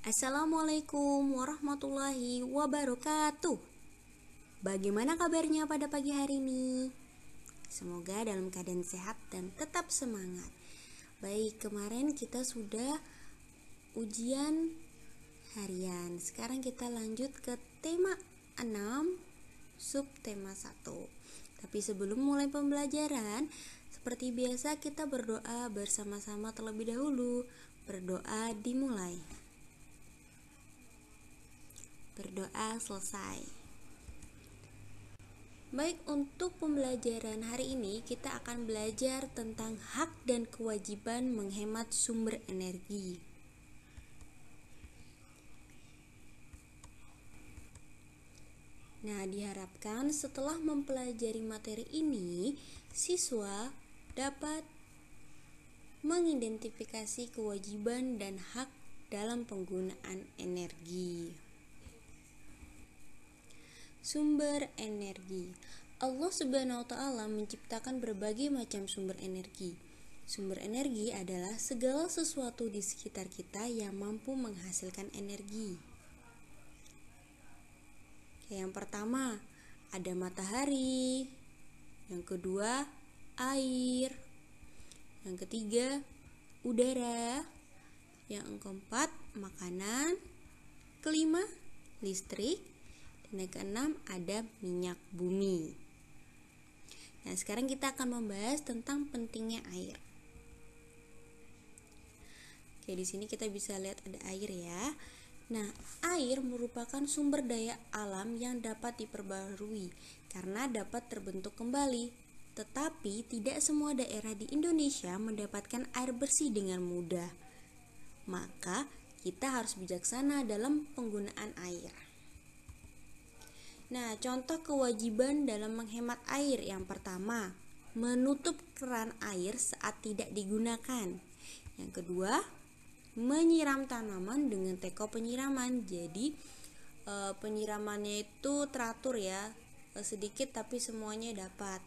Assalamualaikum warahmatullahi wabarakatuh. Bagaimana kabarnya pada pagi hari ini? Semoga dalam keadaan sehat dan tetap semangat. Baik, kemarin kita sudah ujian harian. Sekarang kita lanjut ke tema 6, subtema 1. Tapi sebelum mulai pembelajaran, seperti biasa kita berdoa bersama-sama terlebih dahulu. Berdoa dimulai. Berdoa selesai. Baik, untuk pembelajaran hari ini kita akan belajar tentang hak dan kewajiban menghemat sumber energi. Nah, diharapkan setelah mempelajari materi ini, siswa dapat mengidentifikasi kewajiban dan hak dalam penggunaan energi. Sumber energi. Allah Subhanahu wa Ta'ala menciptakan berbagai macam sumber energi. Sumber energi adalah segala sesuatu di sekitar kita yang mampu menghasilkan energi. Yang pertama, ada matahari. Yang kedua, air. Yang ketiga, udara. Yang keempat, makanan. Kelima, listrik. Dan yang keenam, ada minyak bumi. Nah, sekarang kita akan membahas tentang pentingnya air. Oke, di sini kita bisa lihat ada air ya. Nah, air merupakan sumber daya alam yang dapat diperbarui karena dapat terbentuk kembali. Tetapi tidak semua daerah di Indonesia mendapatkan air bersih dengan mudah. Maka, kita harus bijaksana dalam penggunaan air. Nah, contoh kewajiban dalam menghemat air yang pertama, menutup keran air saat tidak digunakan. Yang kedua, menyiram tanaman dengan teko penyiraman. Jadi, penyiramannya itu teratur ya, sedikit tapi semuanya dapat.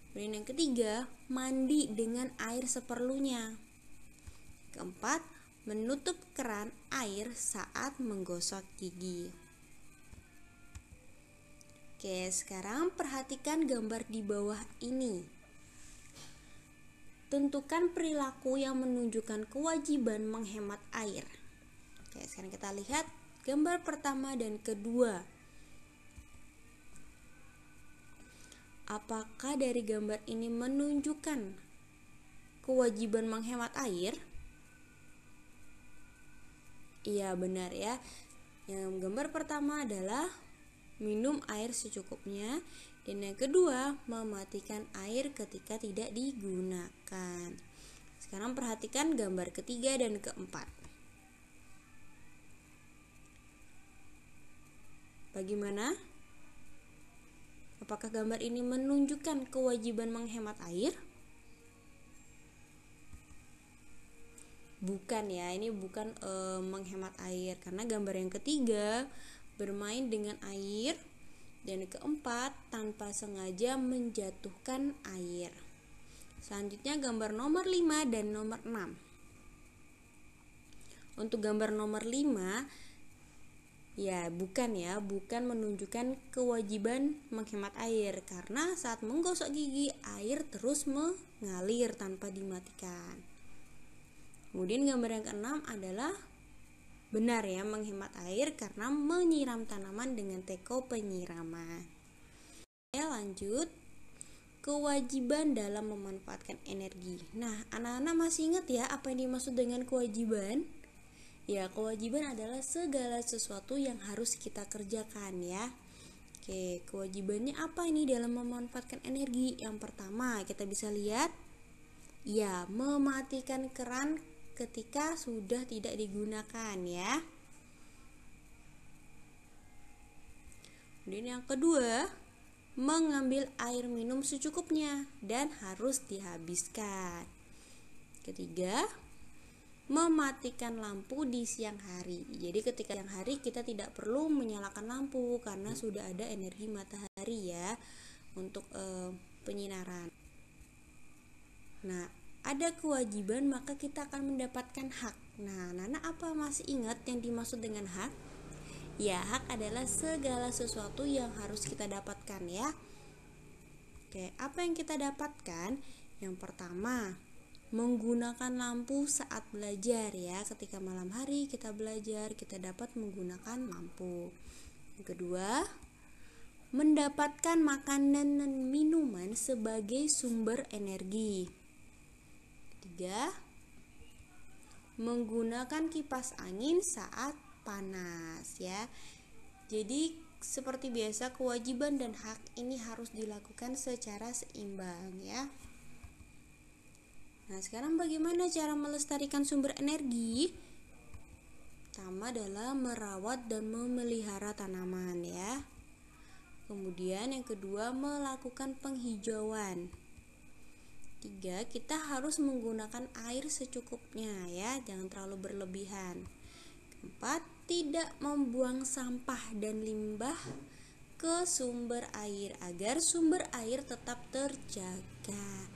Kemudian yang ketiga, mandi dengan air seperlunya. Keempat, menutup keran air saat menggosok gigi. Oke, sekarang perhatikan gambar di bawah ini. Tentukan perilaku yang menunjukkan kewajiban menghemat air. Oke, sekarang kita lihat gambar pertama dan kedua. Apakah dari gambar ini menunjukkan kewajiban menghemat air? Iya, benar ya. Yang gambar pertama adalah minum air secukupnya, dan yang kedua, mematikan air ketika tidak digunakan. Sekarang perhatikan gambar ketiga dan keempat. Bagaimana? Apakah gambar ini menunjukkan kewajiban menghemat air? Bukan ya, ini bukan menghemat air, karena gambar yang ketiga bermain dengan air, dan keempat, tanpa sengaja menjatuhkan air. Selanjutnya gambar nomor 5 dan nomor 6. Untuk gambar nomor 5, ya bukan menunjukkan kewajiban menghemat air, karena saat menggosok gigi, air terus mengalir tanpa dimatikan. Kemudian gambar yang keenam adalah benar ya, menghemat air karena menyiram tanaman dengan teko penyiraman. Ya, lanjut. Kewajiban dalam memanfaatkan energi. Nah, anak-anak masih ingat ya apa yang dimaksud dengan kewajiban? Ya, kewajiban adalah segala sesuatu yang harus kita kerjakan ya. Oke, kewajibannya apa ini dalam memanfaatkan energi? Yang pertama, kita bisa lihat ya, mematikan keran ketika sudah tidak digunakan ya. Kemudian yang kedua, mengambil air minum secukupnya dan harus dihabiskan. Ketiga, mematikan lampu di siang hari. Jadi ketika siang hari kita tidak perlu menyalakan lampu karena sudah ada energi matahari ya untuk penyinaran. Nah, ada kewajiban maka kita akan mendapatkan hak. Nah, Nana apa masih ingat yang dimaksud dengan hak? Ya, hak adalah segala sesuatu yang harus kita dapatkan ya. Oke, apa yang kita dapatkan? Yang pertama, menggunakan lampu saat belajar ya. Ketika malam hari kita belajar, kita dapat menggunakan lampu. Yang kedua, mendapatkan makanan dan minuman sebagai sumber energi. Ketiga, menggunakan kipas angin saat panas ya. Jadi seperti biasa kewajiban dan hak ini harus dilakukan secara seimbang ya. Nah, sekarang bagaimana cara melestarikan sumber energi? Pertama adalah merawat dan memelihara tanaman ya. Kemudian yang kedua melakukan penghijauan. Tiga, kita harus menggunakan air secukupnya ya, jangan terlalu berlebihan. Keempat, tidak membuang sampah dan limbah ke sumber air agar sumber air tetap terjaga.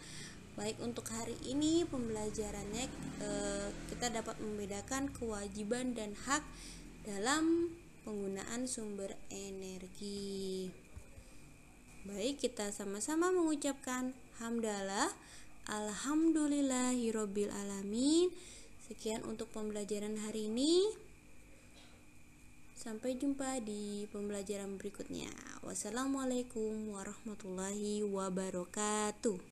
Baik, untuk hari ini pembelajarannya kita dapat membedakan kewajiban dan hak dalam penggunaan sumber energi. Baik, kita sama-sama mengucapkan hamdalah, alhamdulillahirabbil alamin. Sekian untuk pembelajaran hari ini. Sampai jumpa di pembelajaran berikutnya. Wassalamualaikum warahmatullahi wabarakatuh.